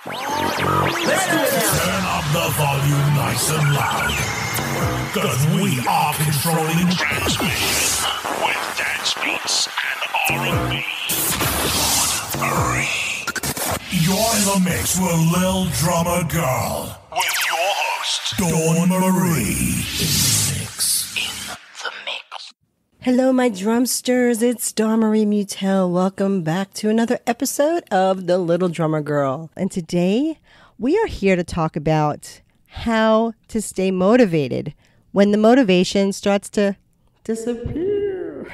Let's do it now. Turn up the volume nice and loud, because we are controlling transmission with dance beats and R&B. You're in the mix with Lil Drummer Girl, with your host, Dawn Marie. Hello, my Drumsters. It's Dawn Marie Mutel. Welcome back to another episode of The Little Drummer Girl. And today, we are here to talk about how to stay motivated when the motivation starts to disappear.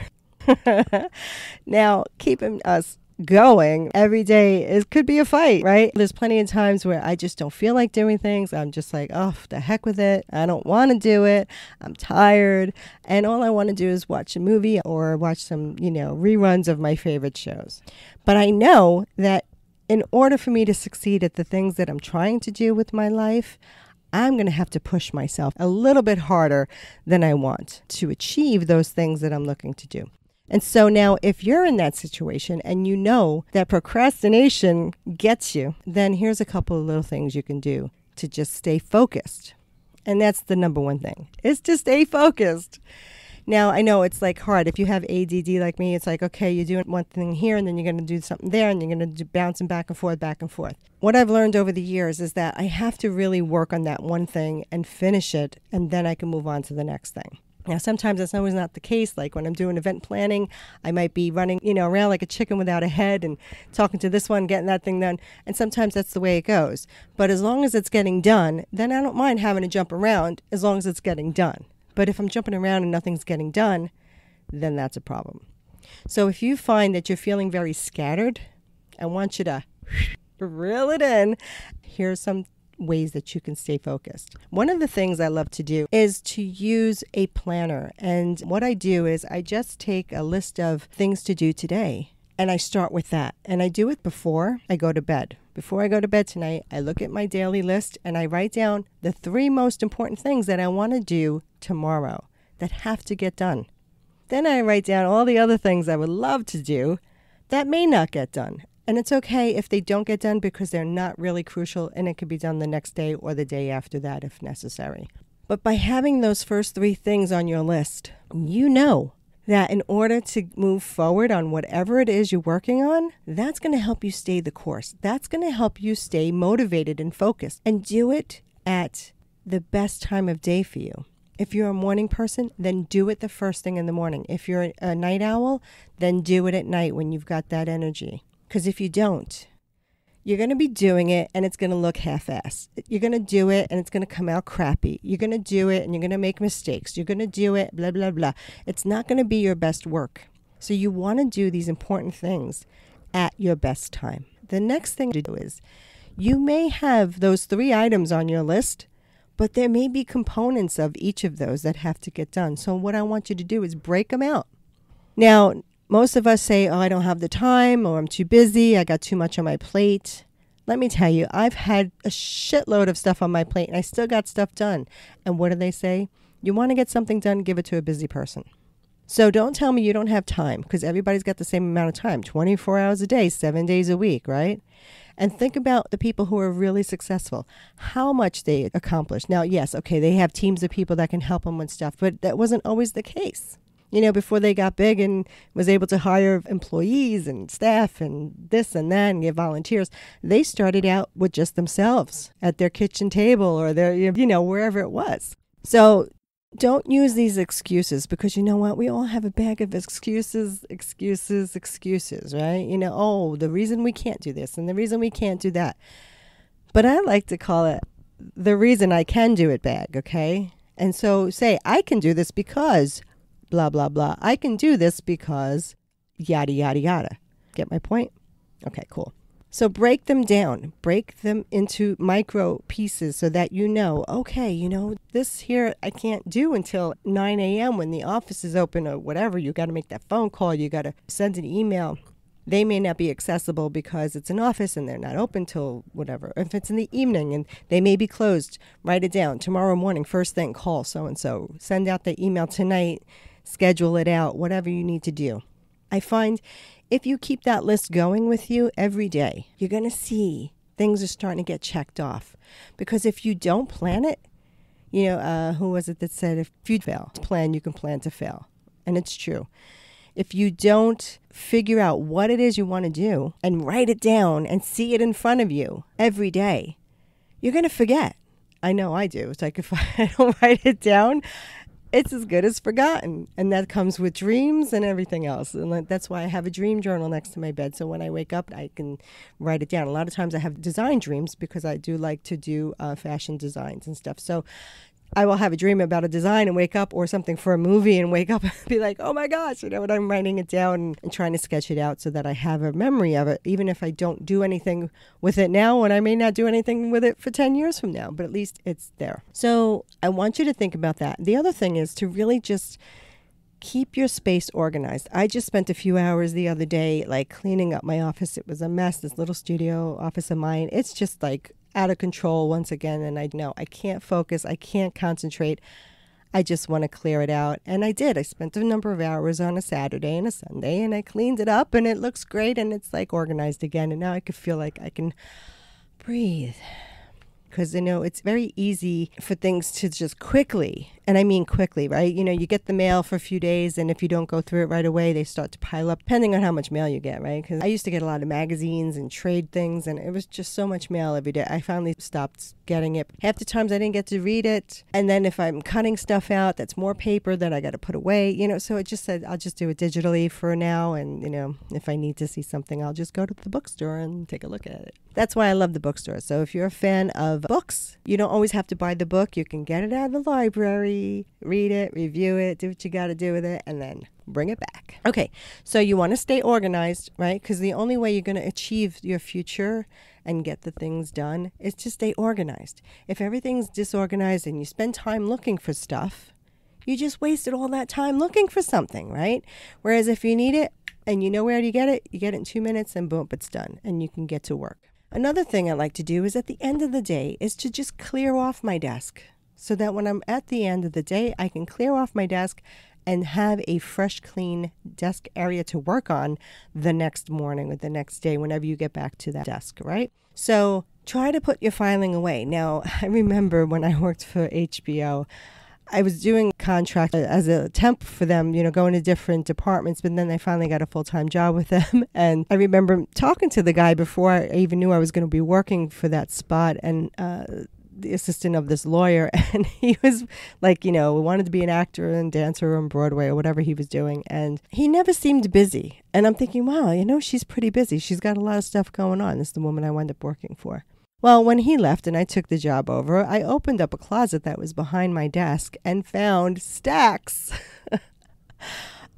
Now, keeping us going every day could be a fight, right? There's plenty of times where I just don't feel like doing things. I'm just like, oh, the heck with it. I don't want to do it. I'm tired. And all I want to do is watch a movie or watch some, reruns of my favorite shows. But I know that in order for me to succeed at the things that I'm trying to do with my life, I'm going to have to push myself a little bit harder than I want to achieve those things that I'm looking to do. And so now if you're in that situation and you know that procrastination gets you, then here's a couple of little things you can do to just stay focused. And that's the number one thing, is to stay focused. Now, I know it's like hard. If you have ADD like me, it's like, okay, you're doing one thing here and then you're going to do something there and you're going to do bouncing back and forth, back and forth. What I've learned over the years is that I have to really work on that one thing and finish it, and then I can move on to the next thing. Now, sometimes that's always not the case. Like when I'm doing event planning, I might be running, around like a chicken without a head and talking to this one, getting that thing done. And sometimes that's the way it goes. But as long as it's getting done, then I don't mind having to jump around as long as it's getting done. But if I'm jumping around and nothing's getting done, then that's a problem. So if you find that you're feeling very scattered, I want you to reel it in. Here's some ways that you can stay focused. One of the things I love to do is to use a planner. And what I do is I just take a list of things to do today and I start with that. And I do it before I go to bed. Before I go to bed tonight, I look at my daily list and I write down the 3 most important things that I want to do tomorrow that have to get done. Then I write down all the other things I would love to do that may not get done. And it's okay if they don't get done because they're not really crucial and it could be done the next day or the day after that if necessary. But by having those first 3 things on your list, you know that in order to move forward on whatever it is you're working on, that's going to help you stay the course. That's going to help you stay motivated and focused and do it at the best time of day for you. If you're a morning person, then do it the first thing in the morning. If you're a night owl, then do it at night when you've got that energy. Because if you don't, you're going to be doing it and it's going to look half-assed. You're going to do it and it's going to come out crappy. You're going to do it and you're going to make mistakes. You're going to do it, blah, blah, blah. It's not going to be your best work. So you want to do these important things at your best time. The next thing to do is you may have those 3 items on your list, but there may be components of each of those that have to get done. So what I want you to do is break them out. Now, most of us say, oh, I don't have the time, or I'm too busy, I got too much on my plate. Let me tell you, I've had a shitload of stuff on my plate, and I still got stuff done. And what do they say? You want to get something done, give it to a busy person. So don't tell me you don't have time, because everybody's got the same amount of time, 24 hours a day, 7 days a week, right? And think about the people who are really successful, how much they accomplish. Now, yes, okay, they have teams of people that can help them with stuff, but that wasn't always the case. Before they got big and was able to hire employees and staff and this and that and get volunteers, they started out with just themselves at their kitchen table or their, wherever it was. So don't use these excuses because you know what? We all have a bag of excuses, right? Oh, the reason we can't do this and the reason we can't do that. But I like to call it the reason I can do it bag, okay? And so say, I can do this because blah, blah, blah. I can do this because yada, yada, yada. Get my point? Okay, cool. So break them down. Break them into micro pieces so that okay, this here I can't do until 9 a.m. when the office is open or whatever. You got to make that phone call. You got to send an email. They may not be accessible because it's an office and they're not open till whatever. If it's in the evening and they may be closed, write it down. Tomorrow morning, first thing, call so-and-so. Send out the email tonight. Schedule it out, whatever you need to do. I find if you keep that list going with you every day, you're going to see things are starting to get checked off. Because if you don't plan it, who was it that said if you fail to plan, you can plan to fail? And it's true. If you don't figure out what it is you want to do and write it down and see it in front of you every day, you're going to forget. I know I do. It's like if I don't write it down, it's as good as forgotten. And that comes with dreams and everything else. And that's why I have a dream journal next to my bed. So when I wake up, I can write it down. A lot of times I have design dreams because I do like to do fashion designs and stuff. So I will have a dream about a design and wake up, or something for a movie and wake up and be like, oh my gosh, what I'm writing it down and trying to sketch it out so that I have a memory of it, even if I don't do anything with it now, and I may not do anything with it for 10 years from now, but at least it's there. So I want you to think about that. The other thing is to really just keep your space organized. I just spent a few hours the other day, cleaning up my office. It was a mess, this little studio office of mine. It's just out of control once again, and I know I can't focus, I can't concentrate. I just want to clear it out, and I did. I spent a number of hours on a Saturday and a Sunday, and I cleaned it up, and it looks great, and it's organized again, and now I can feel like I can breathe. Because, it's very easy for things to just quickly, and I mean quickly, right? You get the mail for a few days, and if you don't go through it right away, they start to pile up, depending on how much mail you get, right? Because I used to get a lot of magazines and trade things, and it was just so much mail every day. I finally stopped getting it. Half the times I didn't get to read it, and then if I'm cutting stuff out, that's more paper that I got to put away, so it just said, I'll just do it digitally for now, and, if I need to see something, I'll just go to the bookstore and take a look at it. That's why I love the bookstore. So if you're a fan of books, you don't always have to buy the book. You can get it out of the library, read it, review it, do what you got to do with it, and then bring it back. Okay, so you want to stay organized, right? Because the only way you're going to achieve your future and get the things done is to stay organized. If everything's disorganized and you spend time looking for stuff, you just wasted all that time looking for something, right? Whereas if you need it and you know where to get it in 2 minutes and boom, it's done and you can get to work. Another thing I like to do is at the end of the day is to just clear off my desk so that when I'm at the end of the day, I can clear off my desk and have a fresh, clean desk area to work on the next morning or the next day whenever you get back to that desk, right? So try to put your filing away. Now, I remember when I worked for HBO, I was doing contract as a temp for them, going to different departments, but then I finally got a full-time job with them. And I remember talking to the guy before I even knew I was going to be working for that spot, and the assistant of this lawyer, and he was wanted to be an actor and dancer on Broadway or whatever he was doing, and he never seemed busy. And I'm thinking, wow, she's pretty busy. She's got a lot of stuff going on. This is the woman I wound up working for. Well, when he left and I took the job over, I opened up a closet that was behind my desk and found stacks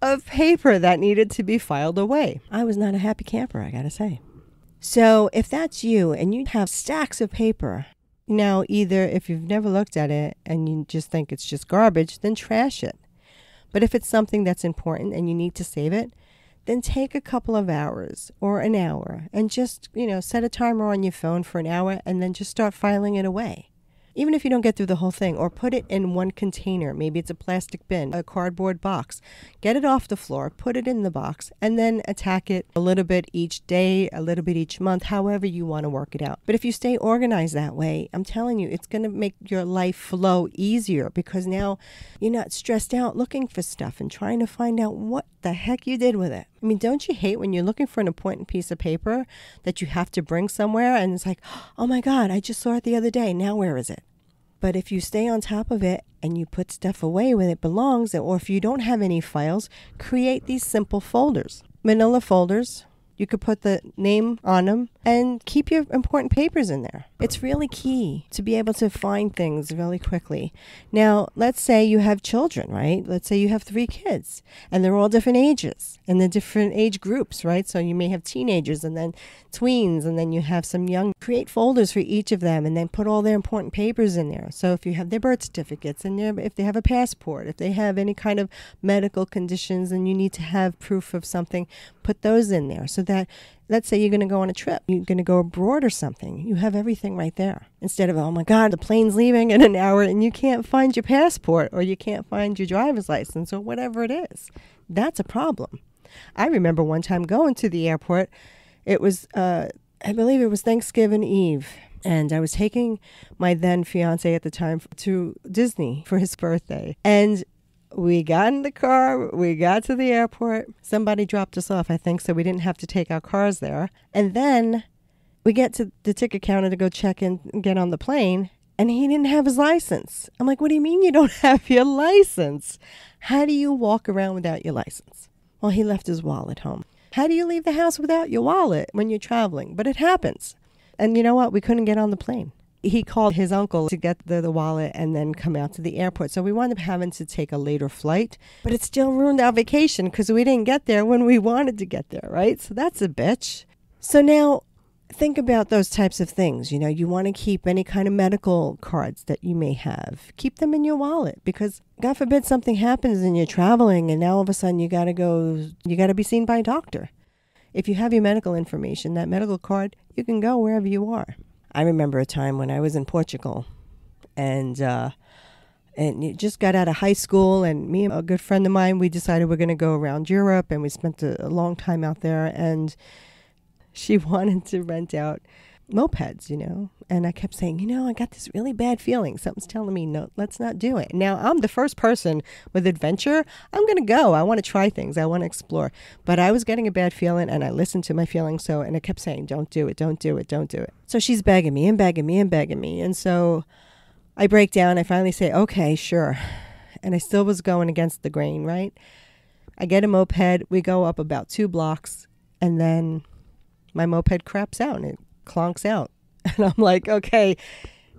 of paper that needed to be filed away. I was not a happy camper, I gotta say. So if that's you and you have stacks of paper, now either if you've never looked at it and you just think it's just garbage, then trash it. But if it's something that's important and you need to save it, then take a couple of hours or an hour and just, set a timer on your phone for an hour and then just start filing it away. Even if you don't get through the whole thing, or put it in one container. Maybe it's a plastic bin, a cardboard box. Get it off the floor, put it in the box, and then attack it a little bit each day, a little bit each month, however you want to work it out. But if you stay organized that way, I'm telling you, it's going to make your life flow easier because now you're not stressed out looking for stuff and trying to find out what the heck you did with it. I mean, don't you hate when you're looking for an important piece of paper that you have to bring somewhere and it's like, oh my God, I just saw it the other day. Now where is it? But if you stay on top of it and you put stuff away when it belongs, or if you don't have any files, create these simple folders. Manila folders. You could put the name on them and keep your important papers in there. It's really key to be able to find things really quickly. Now, let's say you have children, right? Let's say you have 3 kids and they're all different ages and they're different age groups, right? So you may have teenagers and then tweens and then you have some young. Create folders for each of them and then put all their important papers in there. So if you have their birth certificates and if they have a passport, if they have any kind of medical conditions and you need to have proof of something, put those in there so that, let's say you're going to go on a trip, you're going to go abroad or something, you have everything right there. Instead of, oh my God, the plane's leaving in an hour and you can't find your passport or you can't find your driver's license or whatever it is. That's a problem. I remember one time going to the airport. It was I believe it was Thanksgiving Eve. And I was taking my then fiance at the time to Disney for his birthday. And we got in the car. We got to the airport. Somebody dropped us off, I think, so we didn't have to take our cars there. And then we get to the ticket counter to go check in and get on the plane. And he didn't have his license. I'm like, what do you mean you don't have your license? How do you walk around without your license? Well, he left his wallet home. How do you leave the house without your wallet when you're traveling? But it happens. And you know what? We couldn't get on the plane. He called his uncle to get the wallet and then come out to the airport. So we wound up having to take a later flight. But it still ruined our vacation because we didn't get there when we wanted to get there, right? So that's a bitch. So now think about those types of things. You know, you want to keep any kind of medical cards that you may have. Keep them in your wallet because God forbid something happens and you're traveling and now all of a sudden you got to be seen by a doctor. If you have your medical information, that medical card, you can go wherever you are. I remember a time when I was in Portugal and you just got out of high school, and me and a good friend of mine, we decided we're going to go around Europe, and we spent a long time out there, and she wanted to rent out mopeds, you know, and I kept saying, you know, I got this really bad feeling. Something's telling me, no, let's not do it. Now, I'm the first person with adventure. I'm going to go. I want to try things. I want to explore. But I was getting a bad feeling, and I listened to my feelings. And I kept saying, don't do it, don't do it, don't do it. So she's begging me and begging me and begging me. And so I break down. I finally say, okay, sure. And I still was going against the grain, right? I get a moped. We go up about 2 blocks, and then my moped craps out, and it clonks out. And I'm like, okay,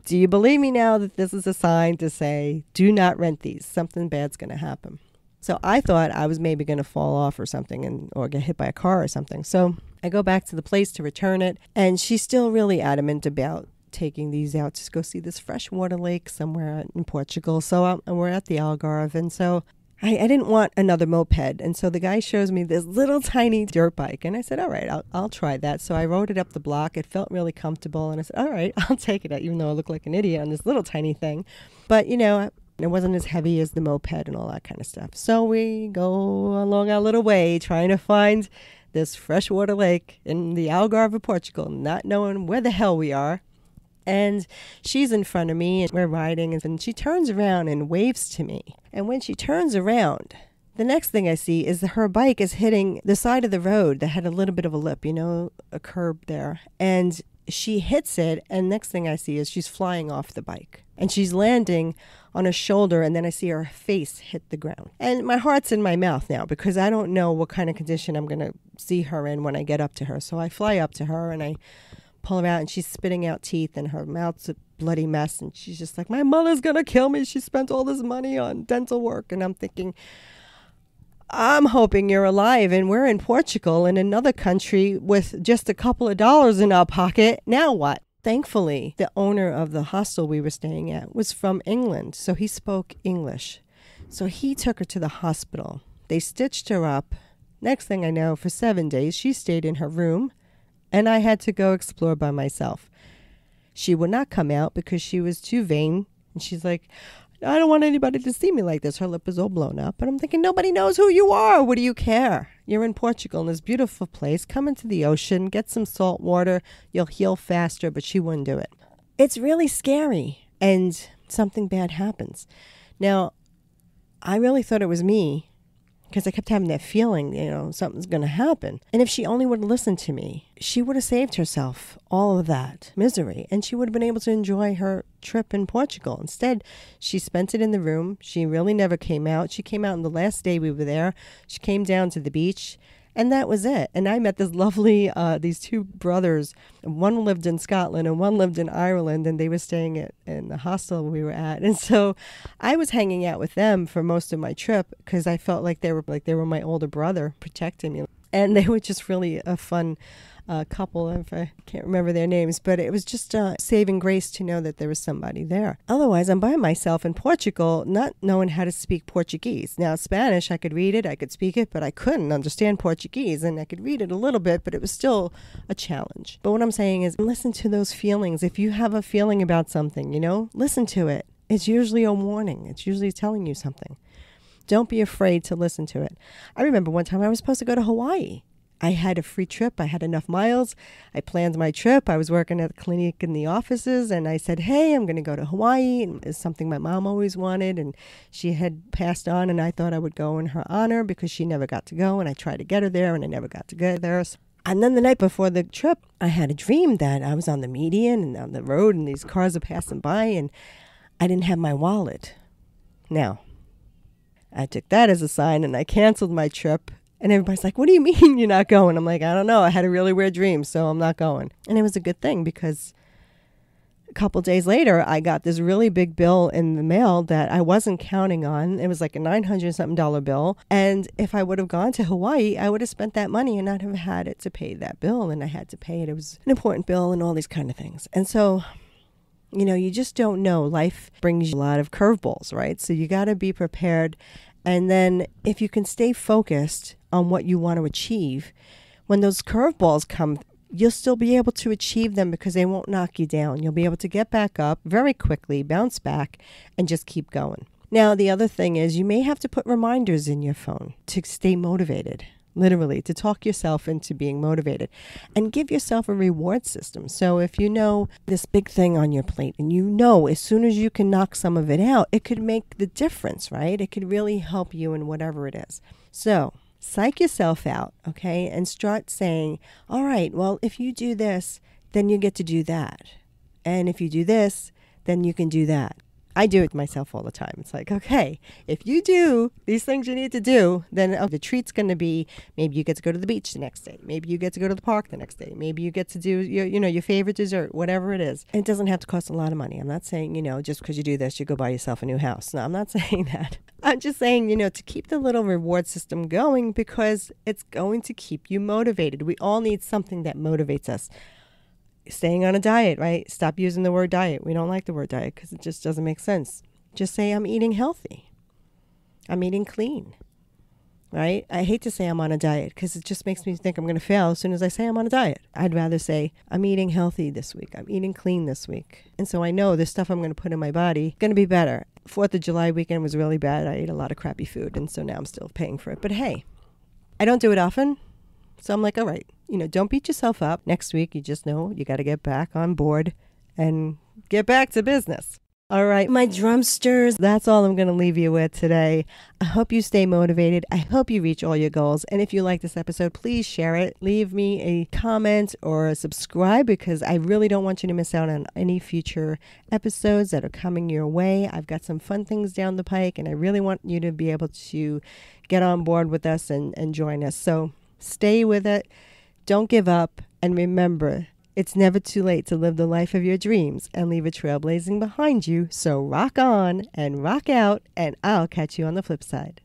do you believe me now that this is a sign to say, do not rent these? Something bad's going to happen. So I thought I was maybe going to fall off or something or get hit by a car or something. So I go back to the place to return it. And she's still really adamant about taking these out to go see this freshwater lake somewhere in Portugal. So we're at the Algarve. And so I didn't want another moped. And so the guy shows me this little tiny dirt bike. And I said, all right, I'll try that. So I rode it up the block. It felt really comfortable. And I said, all right, I'll take it, even though I look like an idiot on this little tiny thing. But, you know, it wasn't as heavy as the moped and all that kind of stuff. So we go along our little way trying to find this freshwater lake in the Algarve of Portugal, not knowing where the hell we are. And she's in front of me, and we're riding, and she turns around and waves to me. And when she turns around, the next thing I see is that her bike is hitting the side of the road that had a little bit of a lip, you know, a curb there. And she hits it, and next thing I see is she's flying off the bike. And she's landing on a shoulder, and then I see her face hit the ground. And my heart's in my mouth now because I don't know what kind of condition I'm going to see her in when I get up to her. So I fly up to her, and I pull her out, and she's spitting out teeth, and her mouth's a bloody mess, and she's just like, my mother's gonna kill me. She spent all this money on dental work. And I'm thinking, I'm hoping you're alive, and we're in Portugal, in another country with just a couple of dollars in our pocket. Now what? Thankfully, the owner of the hostel we were staying at was from England, so he spoke English. So he took her to the hospital. They stitched her up. Next thing I know, for 7 days, she stayed in her room, and I had to go explore by myself. She would not come out because she was too vain. And she's like, I don't want anybody to see me like this. Her lip was all blown up. And I'm thinking, nobody knows who you are. What do you care? You're in Portugal, in this beautiful place. Come into the ocean, get some salt water. You'll heal faster. But she wouldn't do it. It's really scary. And something bad happens. Now, I really thought it was me, because I kept having that feeling, you know, something's going to happen. And if she only would have listened to me, she would have saved herself all of that misery, and she would have been able to enjoy her trip in Portugal. Instead, she spent it in the room. She really never came out. She came out on the last day we were there. She came down to the beach, and that was it. And I met this lovely, these 2 brothers. One lived in Scotland and one lived in Ireland, and they were staying in the hostel we were at. And so I was hanging out with them for most of my trip because I felt like they were my older brother protecting me. And they were just really a fun couple, if I can't remember their names, but it was just saving grace to know that there was somebody there. Otherwise, I'm by myself in Portugal, not knowing how to speak Portuguese. Now, Spanish, I could read it, I could speak it, but I couldn't understand Portuguese, and I could read it a little bit, but it was still a challenge. But what I'm saying is, listen to those feelings. If you have a feeling about something, you know, listen to it. It's usually a warning. It's usually telling you something. Don't be afraid to listen to it. I remember one time I was supposed to go to Hawaii. I had a free trip. I had enough miles. I planned my trip. I was working at the clinic in the offices, and I said, hey, I'm going to go to Hawaii. And it's something my mom always wanted, and she had passed on, and I thought I would go in her honor because she never got to go, and I tried to get her there, and I never got to get there. And then the night before the trip, I had a dream that I was on the median and on the road, and these cars are passing by, and I didn't have my wallet. Now, I took that as a sign, and I canceled my trip. And everybody's like, what do you mean you're not going? I'm like, I don't know. I had a really weird dream, so I'm not going. And it was a good thing because a couple days later, I got this really big bill in the mail that I wasn't counting on. It was like a $900-something bill. And if I would have gone to Hawaii, I would have spent that money and not have had it to pay that bill. And I had to pay it. It was an important bill and all these kind of things. And so, you just don't know. Life brings you a lot of curveballs, right? So you got to be prepared. And then if you can stay focused on what you want to achieve, when those curveballs come, you'll still be able to achieve them because they won't knock you down. You'll be able to get back up very quickly, bounce back, and just keep going. Now, the other thing is you may have to put reminders in your phone to stay motivated. Literally, to talk yourself into being motivated and give yourself a reward system. So if you know this big thing on your plate and as soon as you can knock some of it out, it could make the difference, right? It could really help you in whatever it is. So psych yourself out, okay? And start saying, all right, well, if you do this, then you get to do that. And if you do this, then you can do that. I do it myself all the time. It's like, okay, if you do these things you need to do, then the treat's going to be maybe you get to go to the beach the next day. Maybe you get to go to the park the next day. Maybe you get to do your favorite dessert, whatever it is. And it doesn't have to cost a lot of money. I'm not saying, just because you do this, you go buy yourself a new house. No, I'm not saying that. I'm just saying, to keep the little reward system going because it's going to keep you motivated. We all need something that motivates us. Staying on a diet, right? Stop using the word diet. We don't like the word diet because it just doesn't make sense. Just say I'm eating healthy. I'm eating clean, right? I hate to say I'm on a diet because it just makes me think I'm going to fail as soon as I say I'm on a diet. I'd rather say I'm eating healthy this week. I'm eating clean this week. And so I know the stuff I'm going to put in my body is going to be better. 4th of July weekend was really bad. I ate a lot of crappy food, and so now I'm still paying for it. But hey, I don't do it often. So I'm like, all right, don't beat yourself up. Next week, you just know you got to get back on board and get back to business. All right, my drumsters, that's all I'm going to leave you with today. I hope you stay motivated. I hope you reach all your goals. And if you like this episode, please share it. Leave me a comment or subscribe because I really don't want you to miss out on any future episodes that are coming your way. I've got some fun things down the pike, and I really want you to be able to get on board with us and join us. So stay with it. Don't give up. And remember, it's never too late to live the life of your dreams and leave a trailblazing behind you. So rock on and rock out, and I'll catch you on the flip side.